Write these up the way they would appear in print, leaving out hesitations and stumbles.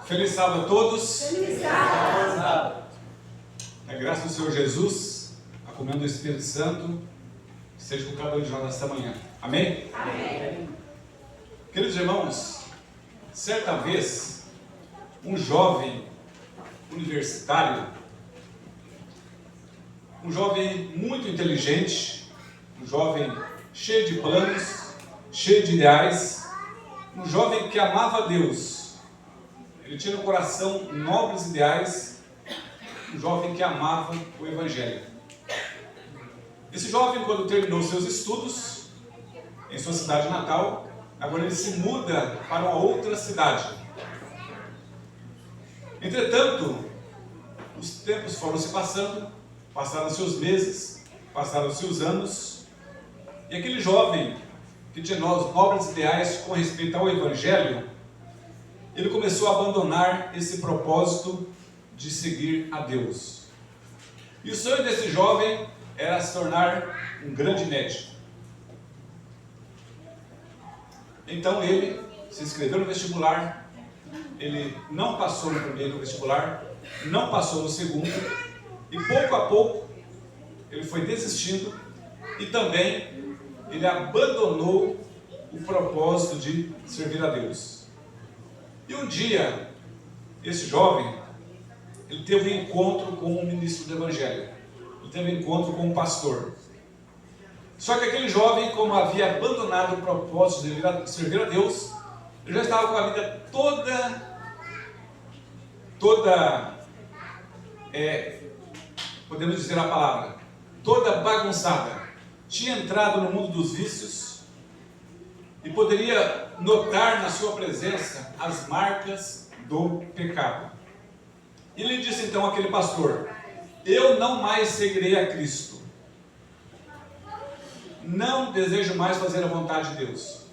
Feliz sábado a todos. Feliz sábado. A graça do Senhor Jesus, a comunhão do Espírito Santo, seja com cada um de nós nesta manhã. Amém? Amém. Queridos irmãos, certa vez, um jovem universitário, um jovem muito inteligente, um jovem cheio de planos, cheio de ideais, um jovem que amava a Deus. Ele tinha no coração nobres ideais, um jovem que amava o Evangelho. Esse jovem, quando terminou seus estudos em sua cidade natal, agora ele se muda para uma outra cidade. Entretanto, os tempos foram se passando, passaram-se os meses, passaram-se os anos, e aquele jovem que tinha nobres ideais com respeito ao Evangelho, ele começou a abandonar esse propósito de seguir a Deus. E o sonho desse jovem era se tornar um grande médico. Então ele se inscreveu no vestibular, ele não passou no primeiro vestibular, não passou no segundo, e pouco a pouco ele foi desistindo e também ele abandonou o propósito de servir a Deus. E um dia, esse jovem, ele teve um encontro com um ministro do Evangelho, ele teve um encontro com um pastor. Só que aquele jovem, como havia abandonado o propósito de servir a Deus, ele já estava com a vida podemos dizer a palavra, toda bagunçada. Tinha entrado no mundo dos vícios e poderia notar na sua presença as marcas do pecado. E ele disse então àquele pastor: eu não mais seguirei a Cristo. Não desejo mais fazer a vontade de Deus.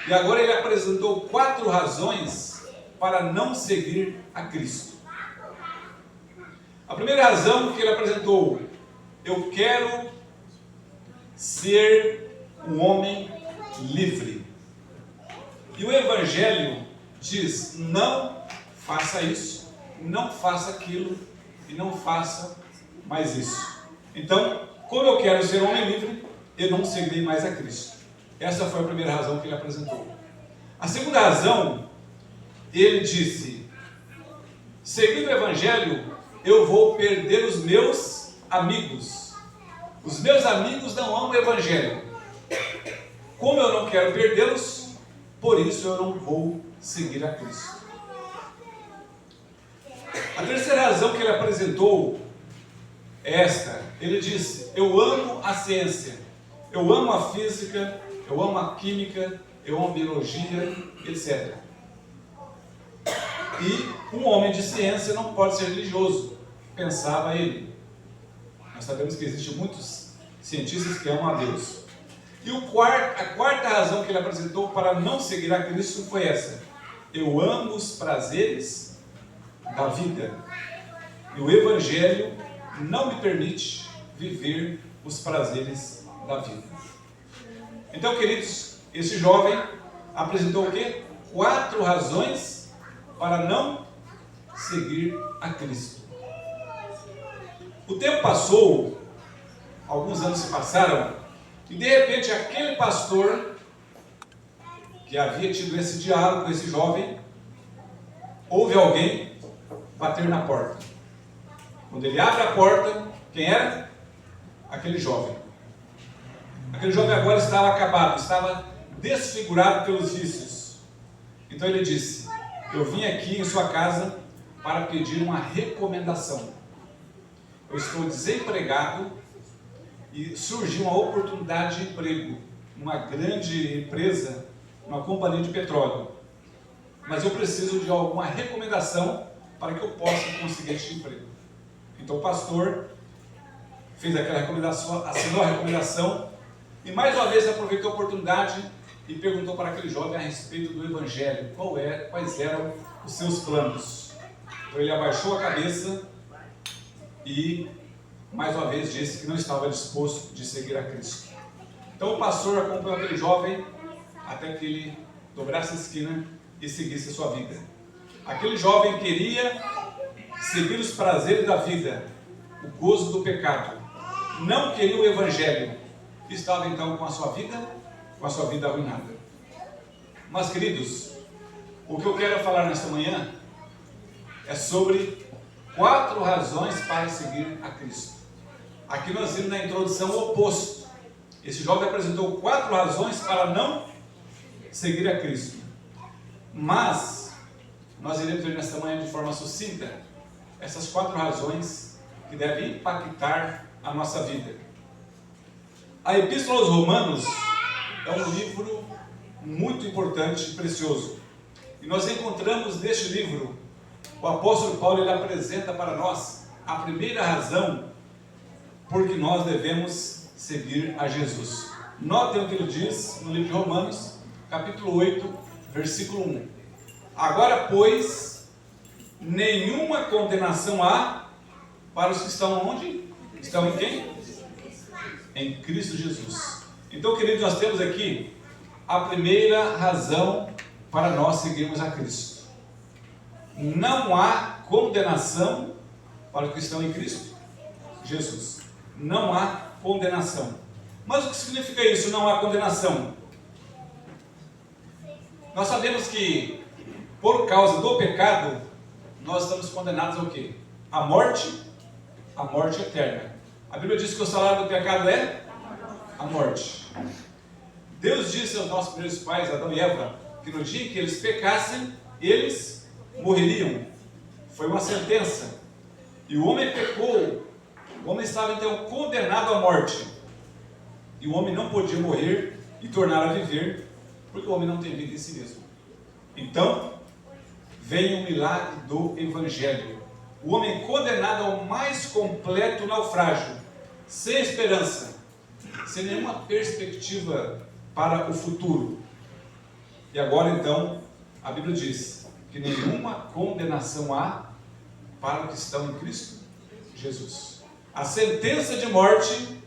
E agora ele apresentou 4 razões para não seguir a Cristo. A primeira razão que ele apresentou: eu quero ser um homem livre. E o Evangelho diz: não faça isso, não faça aquilo e não faça mais isso. Então, como eu quero ser um homem livre, eu não seguirei mais a Cristo. Essa foi a primeira razão que ele apresentou. A segunda razão, ele disse: seguindo o Evangelho, eu vou perder os meus amigos. Os meus amigos não amam o Evangelho. Como eu não quero perdê-los, por isso eu não vou seguir a Cristo. A terceira razão que ele apresentou é esta. Ele disse: eu amo a ciência, eu amo a física, eu amo a química, eu amo a biologia, etc. E um homem de ciência não pode ser religioso, pensava ele. Nós sabemos que existem muitos cientistas que amam a Deus. E a quarta razão que ele apresentou para não seguir a Cristo foi essa: eu amo os prazeres da vida. E o Evangelho não me permite viver os prazeres da vida. Então, queridos, esse jovem apresentou o quê? 4 razões para não seguir a Cristo. O tempo passou, alguns anos se passaram, e de repente aquele pastor que havia tido esse diálogo com esse jovem, ouve alguém bater na porta. Quando ele abre a porta, quem era? Aquele jovem. Aquele jovem agora estava acabado, estava desfigurado pelos vícios. Então ele disse: eu vim aqui em sua casa para pedir uma recomendação. Eu estou desempregado e surgiu uma oportunidade de emprego numa grande empresa, numa companhia de petróleo. Mas eu preciso de alguma recomendação para que eu possa conseguir este emprego. Então o pastor fez aquela recomendação, assinou a recomendação e mais uma vez aproveitou a oportunidade e perguntou para aquele jovem a respeito do Evangelho, quais eram os seus planos. Então ele abaixou a cabeça e mais uma vez disse que não estava disposto de seguir a Cristo. Então o pastor acompanhou aquele jovem até que ele dobrasse a esquina e seguisse a sua vida. Aquele jovem queria seguir os prazeres da vida, o gozo do pecado. Não queria o evangelho. Estava então com a sua vida arruinada. Mas, queridos, o que eu quero falar nesta manhã é sobre 4 razões para seguir a Cristo. Aqui nós vimos na introdução o oposto. Esse jovem apresentou 4 razões para não seguir a Cristo. Mas nós iremos ver nesta manhã de forma sucinta essas 4 razões que devem impactar a nossa vida. A Epístola aos Romanos é um livro muito importante e precioso. E nós encontramos neste livro, o apóstolo Paulo ele apresenta para nós a primeira razão por que nós devemos seguir a Jesus. Notem o que ele diz no livro de Romanos, capítulo 8, versículo 1. Agora, pois, nenhuma condenação há para os que estão onde? Estão em quem? Em Cristo Jesus. Então, queridos, nós temos aqui a primeira razão para nós seguirmos a Cristo. Não há condenação para os que estão em Cristo Jesus. Não há condenação. Mas o que significa isso? Não há condenação. Nós sabemos que por causa do pecado nós estamos condenados ao quê? A morte eterna. A Bíblia diz que o salário do pecado é a morte. Deus disse aos nossos primeiros pais, Adão e Eva, que no dia que eles pecassem, eles morreriam. Foi uma sentença. E o homem pecou. O homem estava então condenado à morte. E o homem não podia morrer e tornar a viver, porque o homem não tem vida em si mesmo. Então, vem o milagre do Evangelho. O homem condenado ao mais completo naufrágio, sem esperança, sem nenhuma perspectiva para o futuro. E agora então, a Bíblia diz que nenhuma condenação há para os que estão em Cristo Jesus. A sentença de morte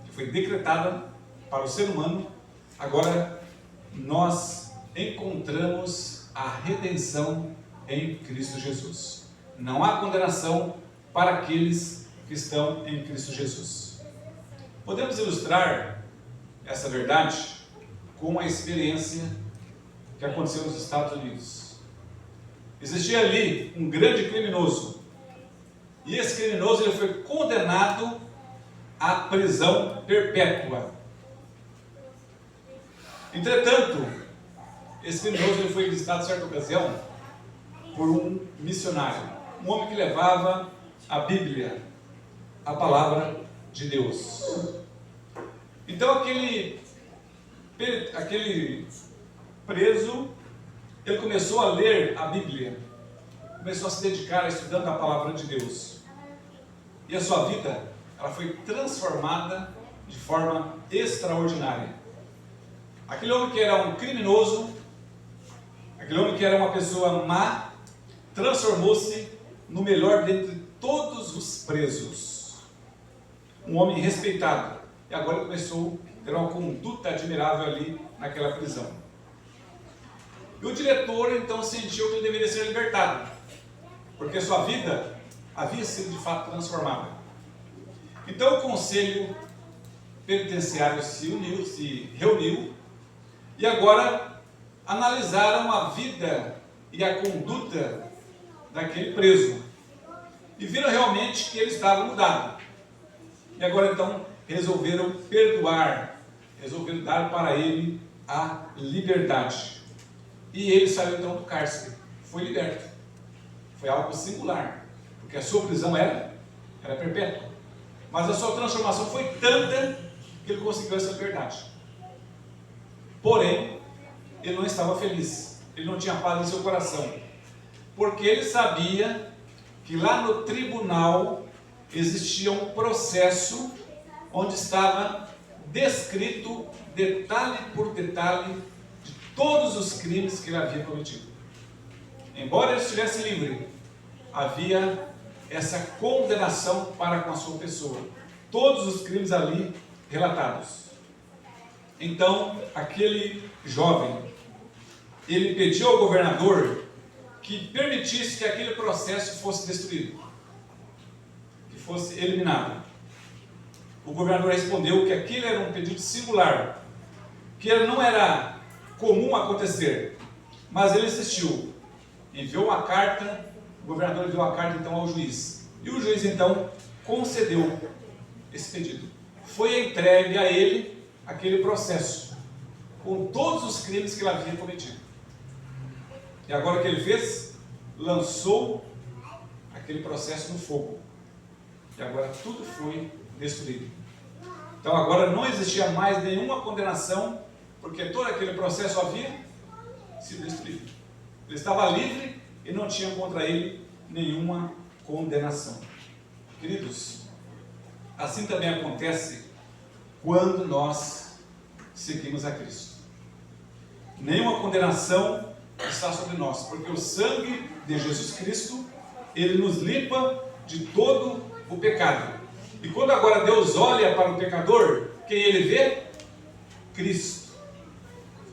que foi decretada para o ser humano, agora nós encontramos a redenção em Cristo Jesus. Não há condenação para aqueles que estão em Cristo Jesus. Podemos ilustrar essa verdade com uma experiência que aconteceu nos Estados Unidos. Existia ali um grande criminoso. E esse criminoso ele foi condenado à prisão perpétua. Entretanto, esse criminoso ele foi visitado certa ocasião por um missionário, um homem que levava a Bíblia, a palavra de Deus. Então aquele preso, ele começou a ler a Bíblia, começou a se dedicar a estudando a palavra de Deus. E a sua vida, ela foi transformada de forma extraordinária. Aquele homem que era um criminoso, aquele homem que era uma pessoa má, transformou-se no melhor dentre todos os presos. Um homem respeitado. E agora ele começou a ter uma conduta admirável ali naquela prisão. E o diretor então sentiu que ele deveria ser libertado, porque sua vida havia sido de fato transformada. Então o conselho penitenciário se reuniu e agora analisaram a vida e a conduta daquele preso e viram realmente que ele estava mudado. E agora então resolveram perdoar, resolveram dar para ele a liberdade. E ele saiu então do cárcere, foi liberto. Foi algo singular, porque a sua prisão era perpétua. Mas a sua transformação foi tanta que ele conseguiu essa liberdade. Porém, ele não estava feliz, ele não tinha paz em seu coração, porque ele sabia que lá no tribunal existia um processo onde estava descrito detalhe por detalhe de todos os crimes que ele havia cometido. Embora ele estivesse livre, havia essa condenação para com a sua pessoa. Todos os crimes ali relatados. Então, aquele jovem, ele pediu ao governador que permitisse que aquele processo fosse destruído, que fosse eliminado. O governador respondeu que aquele era um pedido singular, que não era comum acontecer, mas ele insistiu. Enviou uma carta, o governador enviou a carta então ao juiz, e o juiz então concedeu esse pedido. Foi entregue a ele aquele processo, com todos os crimes que ele havia cometido. E agora o que ele fez? Lançou aquele processo no fogo. E agora tudo foi destruído. Então agora não existia mais nenhuma condenação, porque todo aquele processo havia sido destruído. Ele estava livre e não tinha contra ele nenhuma condenação. Queridos, assim também acontece quando nós seguimos a Cristo. Nenhuma condenação está sobre nós, porque o sangue de Jesus Cristo, ele nos limpa de todo o pecado. E quando agora Deus olha para o pecador, quem ele vê? Cristo.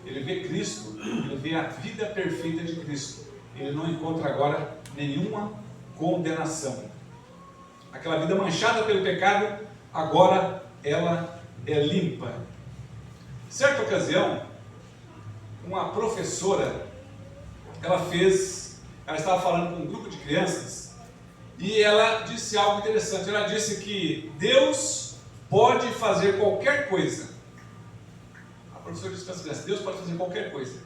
Ele vê Cristo, ele vê a vida perfeita de Cristo. Ele não encontra agora nenhuma condenação. Aquela vida manchada pelo pecado, agora ela é limpa. Certa ocasião, uma professora, ela estava falando com um grupo de crianças, e ela disse algo interessante. Ela disse que Deus pode fazer qualquer coisa. A professora disse para as crianças: Deus pode fazer qualquer coisa.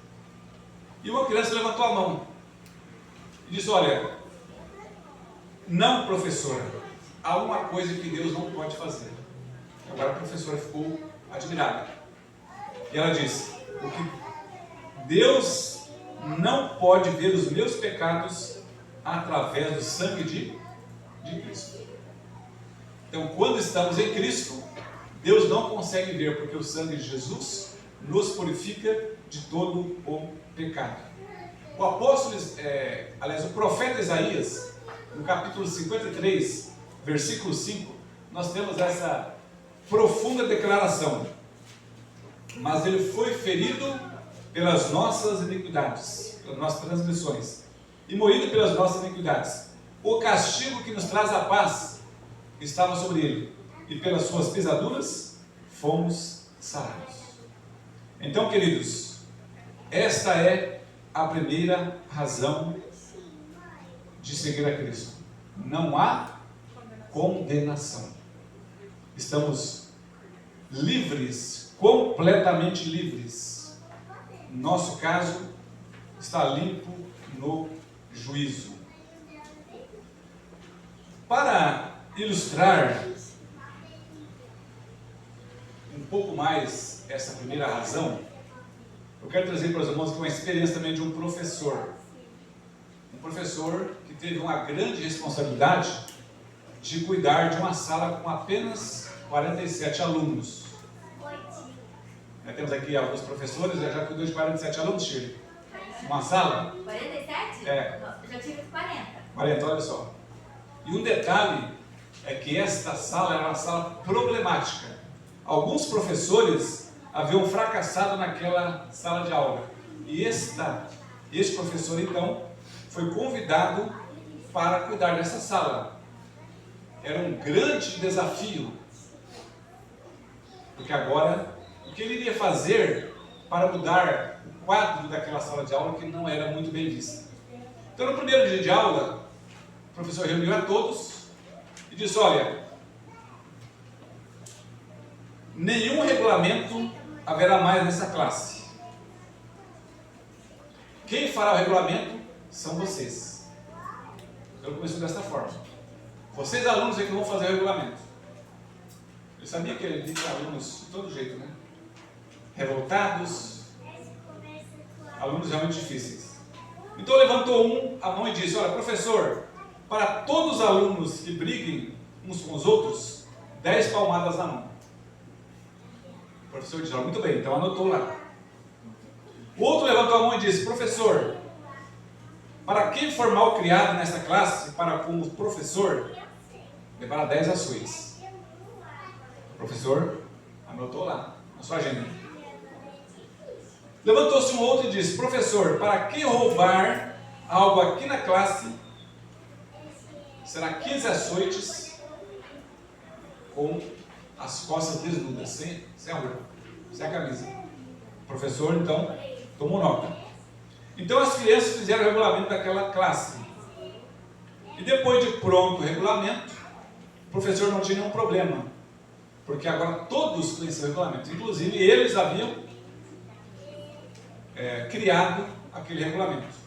E uma criança levantou a mão e disse: olha, não, professora, há uma coisa que Deus não pode fazer. Agora a professora ficou admirada. E ela disse: o que Deus não pode ver os meus pecados através do sangue de Cristo. Então, quando estamos em Cristo, Deus não consegue ver, porque o sangue de Jesus nos purifica de todo o pecado. O apóstolo, o profeta Isaías, no capítulo 53, versículo 5, nós temos essa profunda declaração: mas ele foi ferido pelas nossas iniquidades, pelas nossas transgressões, e moído pelas nossas iniquidades. O castigo que nos traz a paz estava sobre ele, e pelas suas pisaduras fomos sarados. Então, queridos, esta é a primeira razão de seguir a Cristo. Não há condenação. Estamos livres, completamente livres. Nosso caso está limpo no juízo. Para ilustrar um pouco mais essa primeira razão, eu quero trazer para os irmãos aqui uma experiência também de um professor. Um professor que teve uma grande responsabilidade de cuidar de uma sala com apenas 47 alunos. Nós temos aqui alguns professores, já cuidou de 47 alunos, Shirley? Uma sala? 47? É. Eu já tive 40. 40, olha só. E um detalhe é que esta sala era uma sala problemática. Alguns professores haviam fracassado naquela sala de aula. E este professor, então, foi convidado para cuidar dessa sala. Era um grande desafio. Porque agora, o que ele iria fazer para mudar o quadro daquela sala de aula que não era muito bem vista? Então, no primeiro dia de aula, o professor reuniu a todos e disse: olha, nenhum regulamento haverá mais nessa classe. Quem fará o regulamento são vocês. Então começou desta forma: vocês alunos é que vão fazer o regulamento. Eu sabia que ele tinha alunos de todo jeito, né? Revoltados, alunos realmente difíceis. Então levantou a mão e disse: olha, professor, para todos os alunos que briguem uns com os outros, 10 palmadas na mão. O professor disse: muito bem, então anotou lá. O outro levantou a mão e disse: professor, para quem for mal criado nessa classe, para como professor, levará 10 ações. O professor anotou lá, na sua agenda. Levantou-se um outro e disse: professor, para quem roubar algo aqui na classe, será 15 açoites com as costas desnudas, sem a roupa, sem a camisa. O professor, então, tomou nota. Então as crianças fizeram o regulamento daquela classe. E depois de pronto o regulamento, o professor não tinha nenhum problema, porque agora todos conheciam o regulamento. Inclusive eles haviam criado aquele regulamento.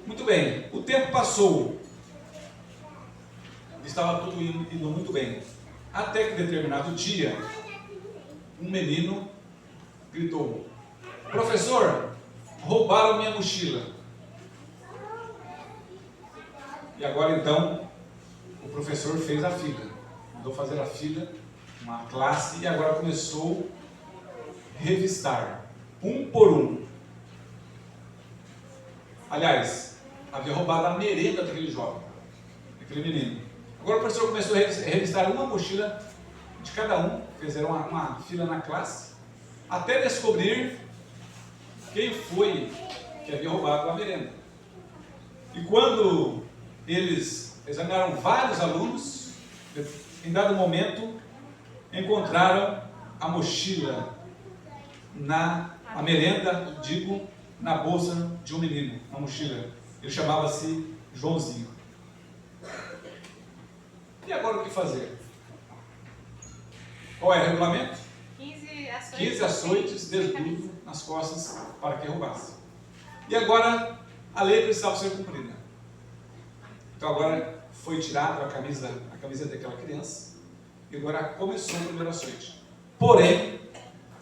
Muito bem, o tempo passou. Estava tudo indo muito bem. Até que determinado dia, um menino gritou: professor, roubaram minha mochila. E agora então, o professor fez a fila. Mandou fazer a fila, uma classe, e agora começou a revistar, um por um. Aliás, havia roubado a merenda daquele jovem, daquele menino. Agora o professor começou a revistar uma mochila de cada um, fizeram uma fila na classe, até descobrir quem foi que havia roubado a merenda. E quando eles examinaram vários alunos, em dado momento, encontraram a mochila, a merenda, na bolsa de um menino, na mochila. Ele chamava-se Joãozinho. E agora o que fazer? Qual é o regulamento? 15 açoites desnudo nas costas para que roubasse. E agora a lei precisava ser cumprida. Então agora foi tirada a camisa daquela criança, e agora começou o primeiro açoite. Porém,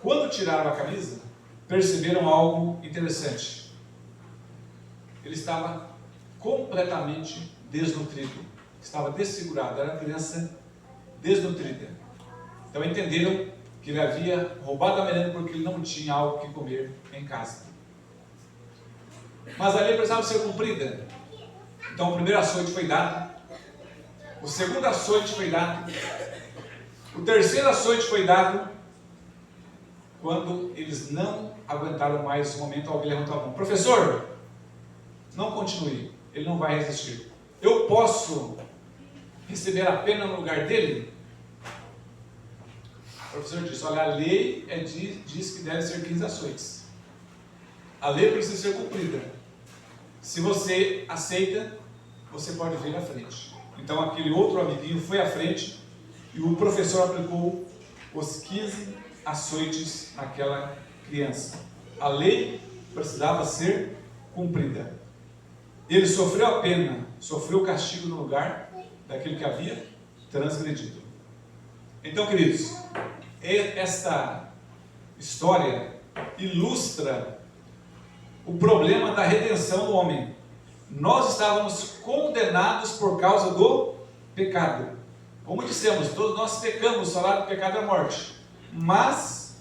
quando tiraram a camisa, perceberam algo interessante. Ele estava completamente desnutrido, estava desfigurado, era uma criança desnutrida. Então entenderam que ele havia roubado a merenda porque ele não tinha algo que comer em casa. Mas a lei precisava ser cumprida. Então o primeiro açoite foi dado, o segundo açoite foi dado, o terceiro açoite foi dado, quando eles não aguentaram mais o momento. Alguém levantou a mão: professor, não continue, ele não vai resistir. Eu posso receber a pena no lugar dele? O professor disse: olha, a lei diz que deve ser 15 açoites. A lei precisa ser cumprida. Se você aceita, você pode vir à frente. Então aquele outro amiguinho foi à frente e o professor aplicou os 15 açoites naquela criança. A lei precisava ser cumprida. Ele sofreu a pena, sofreu o castigo no lugar daquele que havia transgredido. Então, queridos, esta história ilustra o problema da redenção do homem. Nós estávamos condenados por causa do pecado. Como dissemos, todos nós pecamos, o salário do pecado é a morte. Mas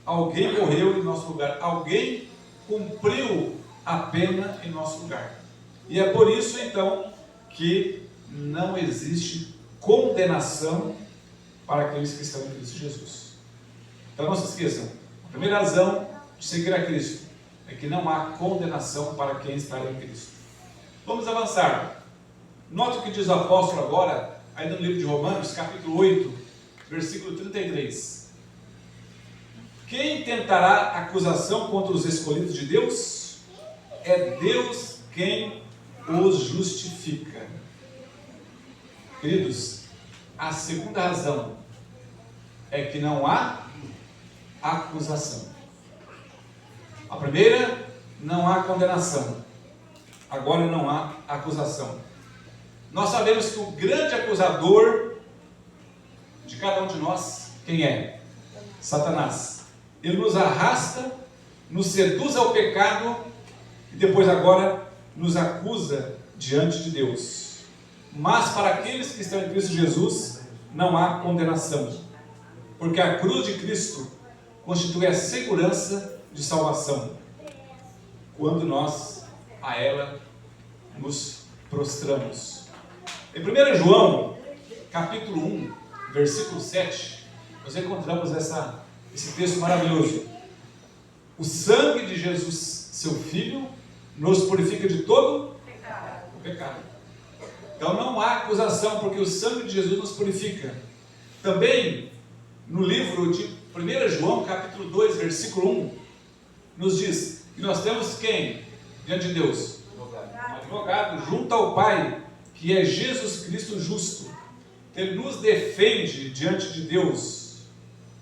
alguém morreu em nosso lugar, alguém cumpriu a pena em nosso lugar. E é por isso então que não existe condenação para aqueles que estão em Cristo Jesus. Então não se esqueçam, a primeira razão de seguir a Cristo é que não há condenação para quem está em Cristo. Vamos avançar. Note o que diz o apóstolo agora, ainda no livro de Romanos, capítulo 8, versículo 33. Quem tentará acusação contra os escolhidos de Deus? É Deus quem os justifica. Queridos, a segunda razão é que não há acusação. A primeira, não há condenação. Agora não há acusação. Nós sabemos que o grande acusador de cada um de nós, quem é? Satanás. Ele nos arrasta, nos seduz ao pecado e depois agora nos acusa diante de Deus. Mas para aqueles que estão em Cristo Jesus, não há condenação, porque a cruz de Cristo constitui a segurança de salvação, quando nós a ela nos prostramos. Em 1 João, capítulo 1, versículo 7, nós encontramos esse texto maravilhoso. O sangue de Jesus seu Filho, nos purifica de todo o pecado. Então não há acusação, porque o sangue de Jesus nos purifica. Também, no livro de 1 João, capítulo 2, versículo 1, nos diz que nós temos quem? Diante de Deus? Um advogado junto ao Pai, que é Jesus Cristo justo. Ele nos defende diante de Deus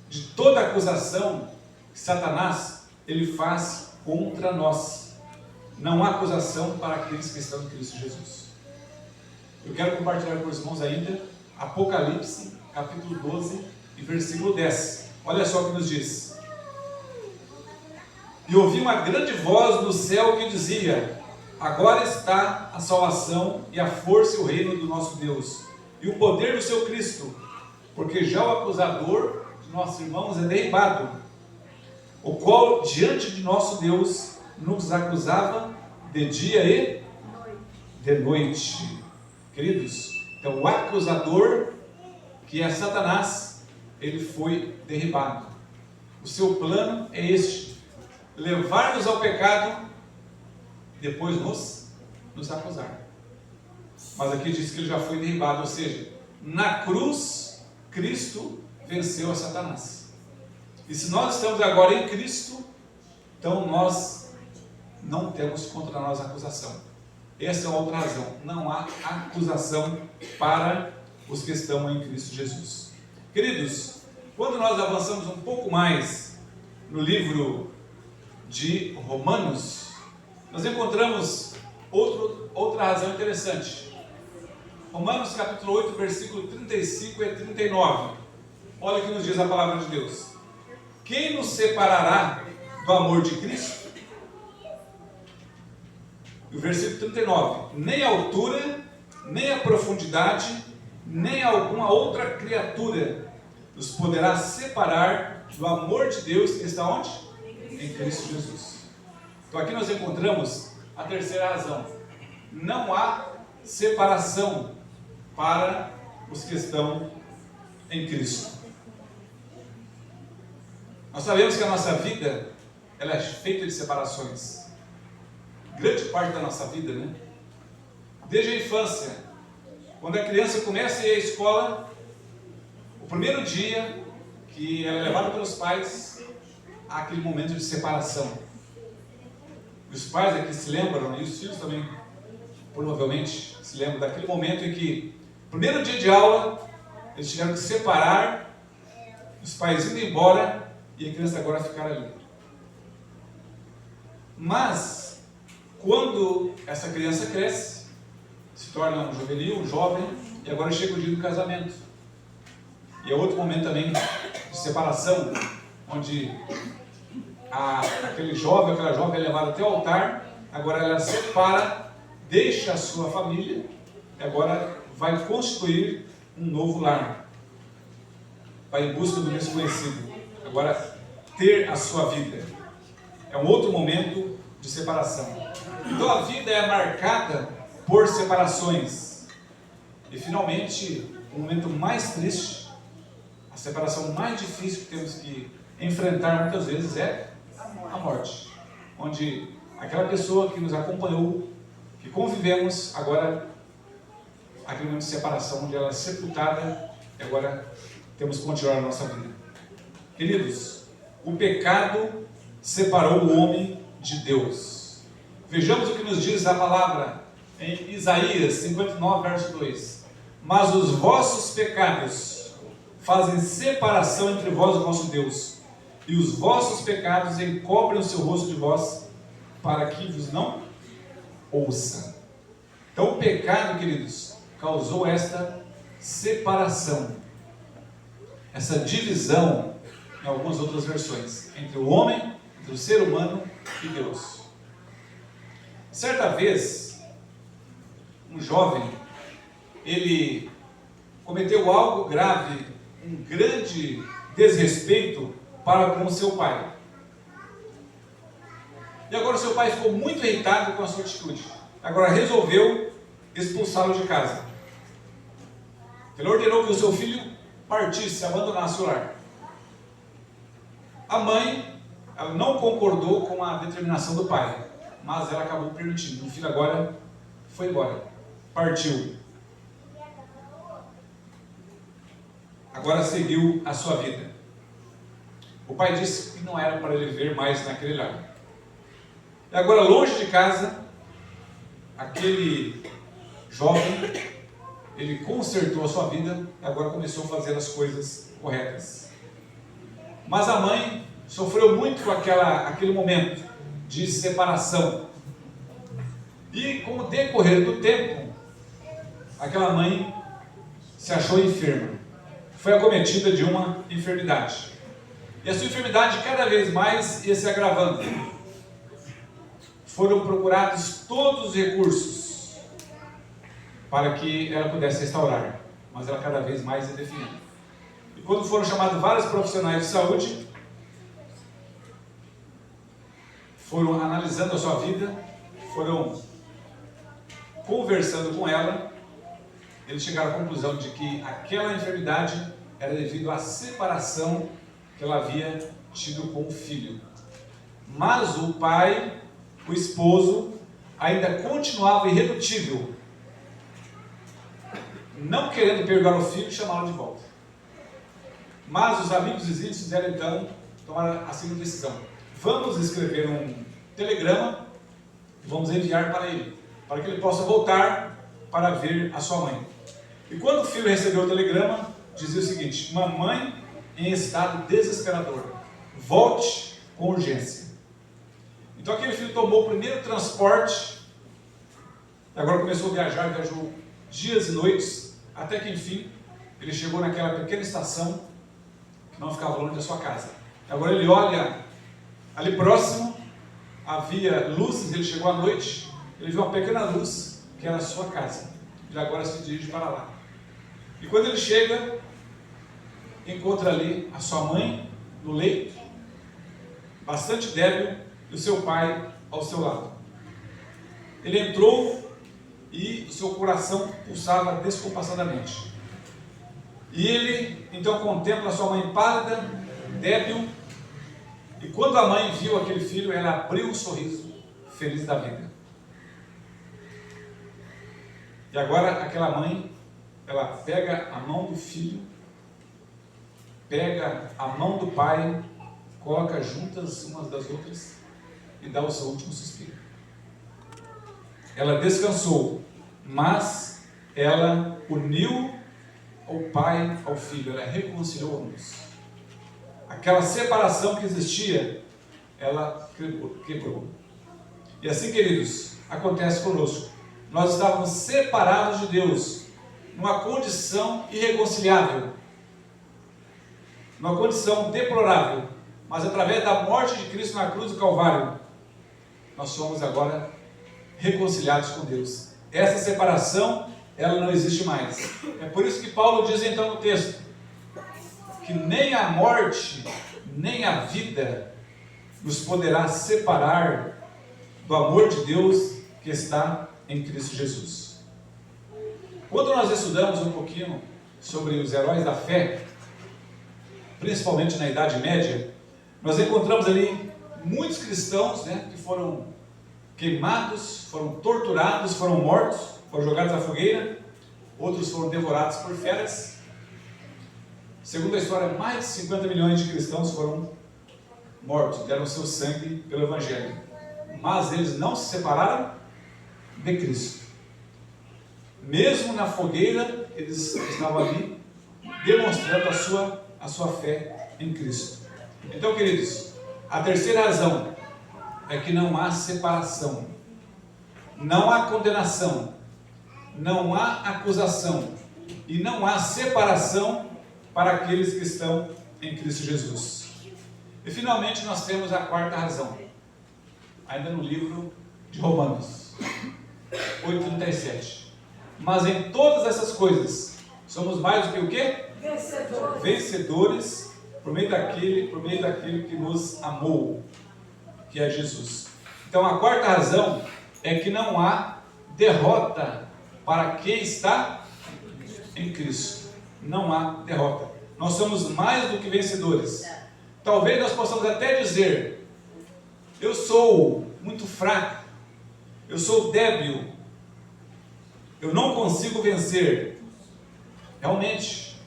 de toda acusação que Satanás ele faz contra nós. Não há acusação para aqueles que estão em Cristo Jesus. Eu quero compartilhar com os irmãos ainda Apocalipse, capítulo 12 e versículo 10. Olha só o que nos diz. E ouvi uma grande voz do céu que dizia: agora está a salvação e a força e o reino do nosso Deus, e o poder do seu Cristo, porque já o acusador de nossos irmãos é derribado, o qual diante de nosso Deus nos acusava de dia e de noite. Queridos, então o acusador, que é Satanás, ele foi derribado. O seu plano é este: levar-nos ao pecado, depois nos acusar. Mas aqui diz que ele já foi derribado, ou seja, na cruz, Cristo venceu a Satanás. E se nós estamos agora em Cristo, então nós não temos contra nós acusação. Essa é outra razão. Não há acusação para os que estão em Cristo Jesus. Queridos, quando nós avançamos um pouco mais no livro de Romanos, nós encontramos outra razão interessante. Romanos capítulo 8, versículo 35 e 39. Olha o que nos diz a palavra de Deus. Quem nos separará do amor de Cristo? E o versículo 39. Nem a altura, nem a profundidade, nem alguma outra criatura nos poderá separar do amor de Deus que está onde? Em Cristo Jesus. Então aqui nós encontramos a terceira razão. Não há separação para os que estão em Cristo. Nós sabemos que a nossa vida ela é feita de separações. Grande parte da nossa vida, né? Desde a infância, quando a criança começa a ir à escola, o primeiro dia que ela é levada pelos pais, há aquele momento de separação. Os pais aqui se lembram, e os filhos também provavelmente se lembram daquele momento em que, primeiro dia de aula, eles tiveram que separar, os pais indo embora e a criança agora ficar ali. Mas quando essa criança cresce, se torna um juvenil, um jovem, e agora chega o dia do casamento. E é outro momento também de separação, onde aquele jovem, aquela jovem é levada até o altar, agora ela separa, deixa a sua família, e agora vai constituir um novo lar. Vai em busca do desconhecido, agora ter a sua vida. É um outro momento de separação. Então a vida é marcada por separações. E finalmente, o momento mais triste, a separação mais difícil que temos que enfrentar muitas vezes é a morte. Onde aquela pessoa que nos acompanhou, que convivemos, agora, aquele momento de separação, onde ela é sepultada, e agora temos que continuar a nossa vida. Queridos, o pecado separou o homem de Deus. Vejamos o que nos diz a palavra em Isaías 59, verso 2. Mas os vossos pecados fazem separação entre vós e o vosso Deus, e os vossos pecados encobrem o seu rosto de vós, para que vos não ouça. Então o pecado, queridos, causou esta separação, essa divisão, em algumas outras versões, entre o homem, entre o ser humano e Deus. Certa vez, um jovem, ele cometeu algo grave, um grande desrespeito para com seu pai. E agora seu pai ficou muito irritado com a sua atitude. Agora resolveu expulsá-lo de casa. Ele ordenou que o seu filho partisse, abandonasse o lar. A mãe ela não concordou com a determinação do pai, mas ela acabou permitindo. O filho agora foi embora, partiu. Agora seguiu a sua vida. O pai disse que não era para ele ver mais naquele lar. E agora, longe de casa, aquele jovem, ele consertou a sua vida e agora começou a fazer as coisas corretas. Mas a mãe sofreu muito com aquele momento de separação. E com o decorrer do tempo, aquela mãe se achou enferma. Foi acometida de uma enfermidade. E a sua enfermidade cada vez mais ia se agravando. Foram procurados todos os recursos para que ela pudesse restaurar, mas ela cada vez mais ia definhando. E quando foram chamados vários profissionais de saúde, foram analisando a sua vida, foram conversando com ela, eles chegaram à conclusão de que aquela enfermidade era devido à separação que ela havia tido com o filho. Mas o pai, o esposo, ainda continuava irredutível, não querendo perdoar o filho, chamaram de volta. Mas os amigos vizinhos fizeram então, tomaram a seguinte decisão: vamos escrever um telegrama e vamos enviar para ele, para que ele possa voltar para ver a sua mãe. E quando o filho recebeu o telegrama, dizia o seguinte: mamãe em estado desesperador, volte com urgência. Então aquele filho tomou o primeiro transporte, e agora começou a viajar, viajou dias e noites, até que enfim, ele chegou naquela pequena estação, que não ficava longe da sua casa. Agora ele olha, ali próximo, havia luzes, ele chegou à noite, ele viu uma pequena luz, que era a sua casa. Ele agora se dirige para lá. E quando ele chega, encontra ali a sua mãe no leito, bastante débil, e o seu pai ao seu lado. Ele entrou e o seu coração pulsava descompassadamente. E ele então contempla a sua mãe pálida, débil, e quando a mãe viu aquele filho, ela abriu um sorriso feliz da vida. E agora aquela mãe, ela pega a mão do filho, pega a mão do pai, coloca juntas umas das outras e dá o seu último suspiro. Ela descansou, mas ela uniu o pai ao filho, ela reconciliou ambos. Aquela separação que existia, ela quebrou. E assim, queridos, acontece conosco. Nós estávamos separados de Deus, numa condição irreconciliável, numa condição deplorável, mas através da morte de Cristo na cruz do Calvário, nós somos agora reconciliados com Deus. Essa separação, ela não existe mais. É por isso que Paulo diz então no texto, que nem a morte, nem a vida nos poderá separar do amor de Deus que está em Cristo Jesus. Quando nós estudamos um pouquinho sobre os heróis da fé, principalmente na Idade Média, nós encontramos ali muitos cristãos, que foram queimados, foram torturados, foram mortos, foram jogados na fogueira, outros foram devorados por feras. Segundo a história, mais de 50 milhões de cristãos foram mortos, deram seu sangue pelo Evangelho. Mas eles não se separaram de Cristo. Mesmo na fogueira, eles estavam ali demonstrando a sua fé em Cristo. Então, queridos, a terceira razão é que não há separação, não há condenação, não há acusação e não há separação para aqueles que estão em Cristo Jesus. E finalmente nós temos a quarta razão, ainda no livro de Romanos 8:37. Mas em todas essas coisas somos mais do que o quê? Vencedores. Vencedores por meio daquele que nos amou, que é Jesus. Então a quarta razão é que não há derrota para quem está em Cristo. Não há derrota. Nós somos mais do que vencedores. Talvez nós possamos até dizer eu sou muito fraco, eu sou débil, eu não consigo vencer. Realmente,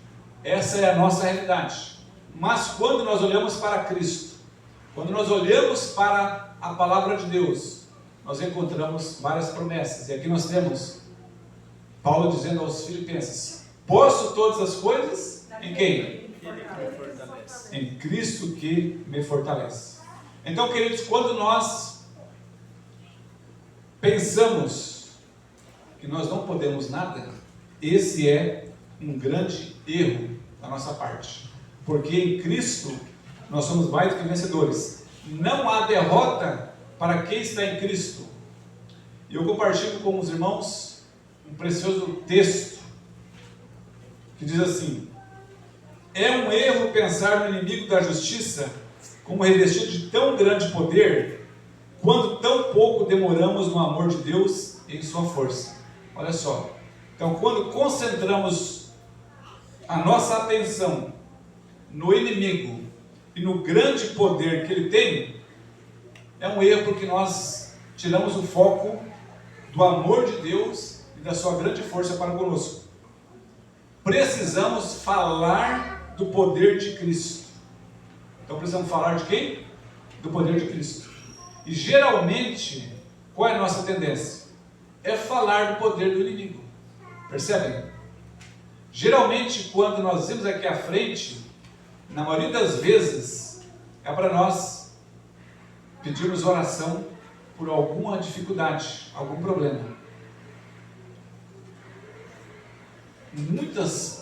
essa é a nossa realidade. Mas quando nós olhamos para Cristo, quando nós olhamos para a palavra de Deus, nós encontramos várias promessas. E aqui nós temos Paulo dizendo aos Filipenses: posso todas as coisas em quem? Em Cristo que me fortalece. Então, queridos, quando nós pensamos que nós não podemos nada, esse é um grande erro da nossa parte. Porque em Cristo nós somos mais do que vencedores. Não há derrota para quem está em Cristo. E eu compartilho com os irmãos um precioso texto que diz assim: é um erro pensar no inimigo da justiça como revestido de tão grande poder, quando tão pouco demoramos no amor de Deus e em sua força. Olha só, então quando concentramos a nossa atenção no inimigo e no grande poder que ele tem, é um erro porque nós tiramos o foco do amor de Deus e da sua grande força para conosco. Precisamos falar do poder de Cristo. Então precisamos falar de quem? Do poder de Cristo. E geralmente, qual é a nossa tendência? É falar do poder do inimigo. Percebem? Geralmente, quando nós vemos aqui à frente, na maioria das vezes, é para nós pedirmos oração por alguma dificuldade, algum problema.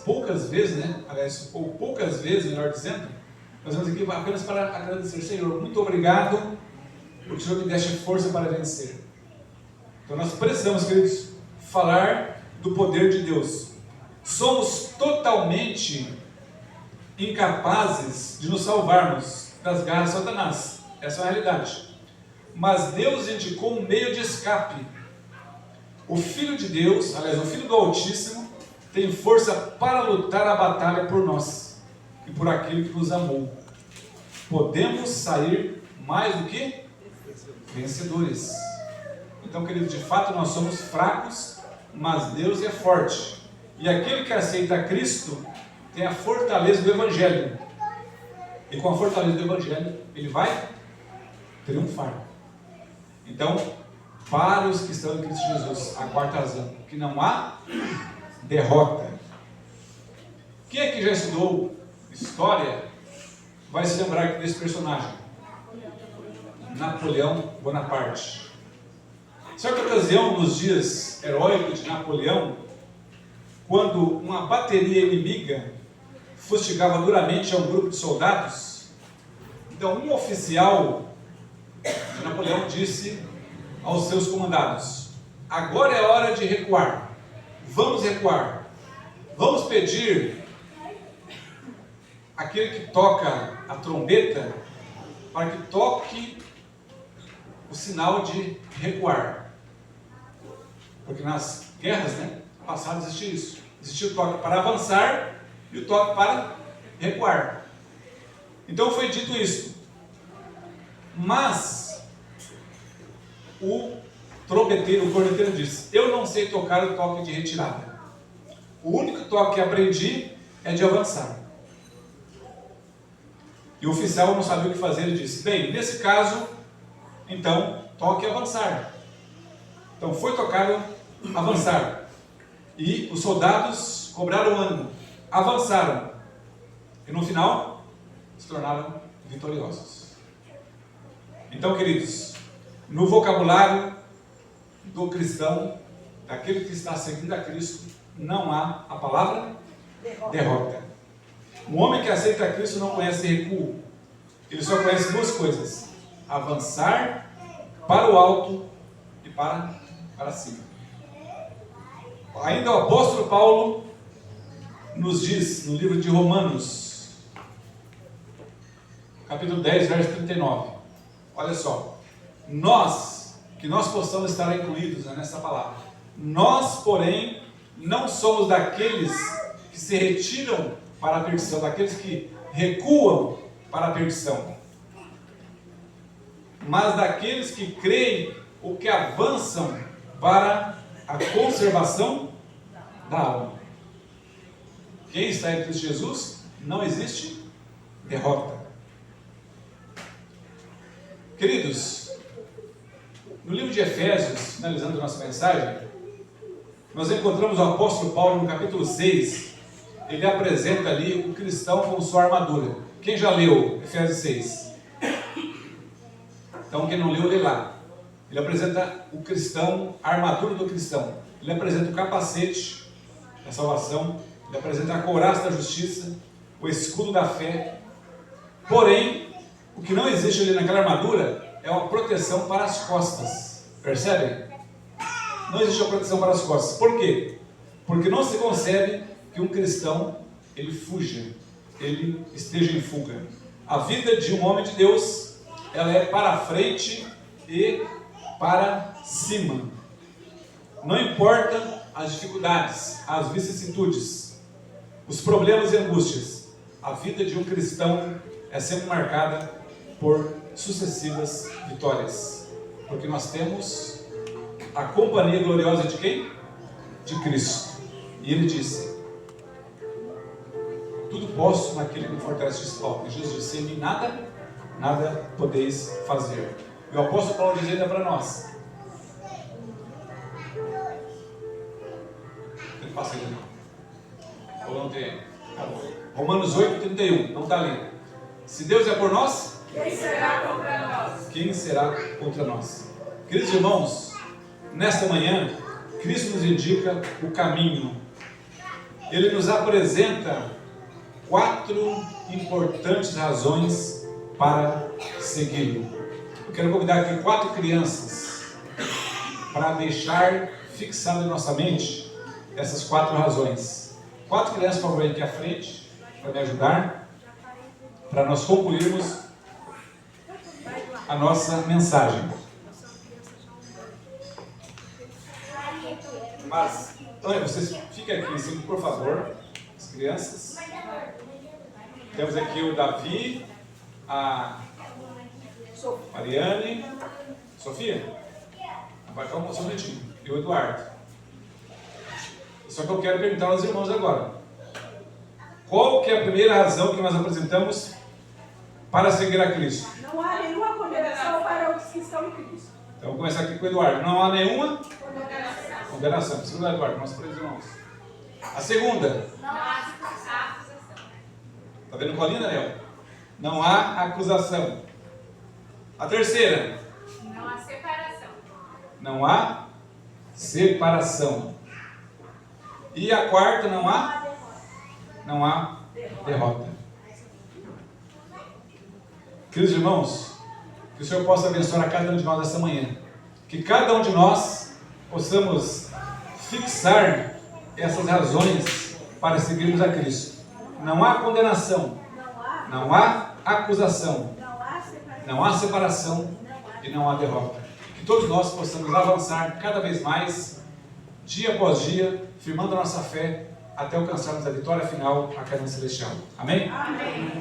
Poucas vezes, aliás, ou poucas vezes, melhor dizendo, nós vamos aqui apenas para agradecer: Senhor, muito obrigado, porque o Senhor me deixa força para vencer. Então nós precisamos, queridos, falar do poder de Deus. Somos totalmente incapazes de nos salvarmos das garras de Satanás. Essa é a realidade. Mas Deus indicou um meio de escape. O Filho de Deus, aliás, o Filho do Altíssimo, tem força para lutar a batalha por nós e por aquele que nos amou. Podemos sair mais do que vencedores. Então, queridos, de fato nós somos fracos, mas Deus é forte. E aquele que aceita Cristo tem a fortaleza do Evangelho. E com a fortaleza do Evangelho, ele vai triunfar. Então, para os que estão em Cristo Jesus, a quarta razão, que não há derrota. Quem é que já estudou história vai se lembrar desse personagem? Napoleão Bonaparte. Certa ocasião, nos dias heróicos de Napoleão, quando uma bateria inimiga fustigava duramente a um grupo de soldados, então um oficial de Napoleão disse aos seus comandados: agora é hora de recuar, vamos recuar, vamos pedir aquele que toca a trombeta para que toque o sinal de recuar, porque nas guerras, passadas existia isso, existia o toque para avançar e o toque para recuar. Então foi dito isso, mas o trombeteiro, o corneteiro disse: eu não sei tocar o toque de retirada, o único toque que aprendi é de avançar. E o oficial não sabia o que fazer, ele disse: bem, nesse caso, então toque avançar. Então foi tocado avançar, e os soldados cobraram ânimo, avançaram, e no final se tornaram vitoriosos. Então, queridos, no vocabulário do cristão, daquele que está seguindo a Cristo, não há a palavra derrota. Um homem que aceita a Cristo não conhece recuo, ele só conhece duas coisas: avançar para o alto e para cima. Ainda o apóstolo Paulo nos diz no livro de Romanos, capítulo 10, verso 39, olha só: que nós possamos estar incluídos nessa palavra. Nós, porém, não somos daqueles que se retiram para a perdição, daqueles que recuam para a perdição. mas daqueles que creem ou que avançam para a conservação da alma. Quem está em Cristo Jesus, não existe derrota. Queridos, no livro de Efésios, finalizando nossa mensagem, nós encontramos o apóstolo Paulo no capítulo 6. Ele apresenta ali o cristão com sua armadura. Quem já leu Efésios 6? Então quem não leu, lê lá. Ele apresenta o cristão, a armadura do cristão. Ele apresenta o capacete da salvação, ele apresenta a couraça da justiça, o escudo da fé. Porém, o que não existe ali naquela armadura é uma proteção para as costas. Percebem? Não existe uma proteção para as costas. Por quê? Porque não se concebe que um cristão ele fuja, ele esteja em fuga. A vida de um homem de Deus, ela é para frente e para cima. Não importa as dificuldades, as vicissitudes, os problemas e angústias, a vida de um cristão é sempre marcada por sucessivas vitórias, porque nós temos a companhia gloriosa de quem? De Cristo. E ele disse: tudo posso naquele que me fortalece espiritual. E Jesus disse: em mim nada podeis fazer. E o apóstolo Paulo diz ainda para nós. Ele passa ainda não. Ou não tem? Romanos 8:31. Não está ali. Se Deus é por nós, Quem será contra nós? Quem será contra nós? Queridos irmãos, nesta manhã, Cristo nos indica o caminho. Ele nos apresenta 4 importantes razões para segui-lo. Eu quero convidar aqui 4 crianças para deixar fixado em nossa mente essas 4 razões. 4 crianças, por favor, aqui à frente, para me ajudar, para nós concluirmos a nossa mensagem. Mas, vocês fiquem aqui em cima, por favor, as crianças. Temos aqui o Davi, a Mariane, Sofia, vai ficar um momentinho, e o Eduardo. Só que eu quero perguntar aos irmãos agora: qual que é a primeira razão que nós apresentamos para seguir a Cristo? Não há nenhuma condenação para os que estão em Cristo. Então vou começar aqui com o Eduardo. Não há nenhuma condenação. Segunda, Eduardo, nossos 3 irmãos. A segunda. Não há acusação. Está vendo colinha, Daniel? Não há acusação. A terceira. Não há separação. Não há separação. E a quarta, não há derrota. Queridos irmãos, que o Senhor possa abençoar a cada um de nós esta manhã. Que cada um de nós possamos fixar essas razões para seguirmos a Cristo. Não há condenação, não há acusação, não há separação e não há derrota. Que todos nós possamos avançar cada vez mais, dia após dia, firmando a nossa fé até alcançarmos a vitória final, a cadência celestial. Amém? Amém.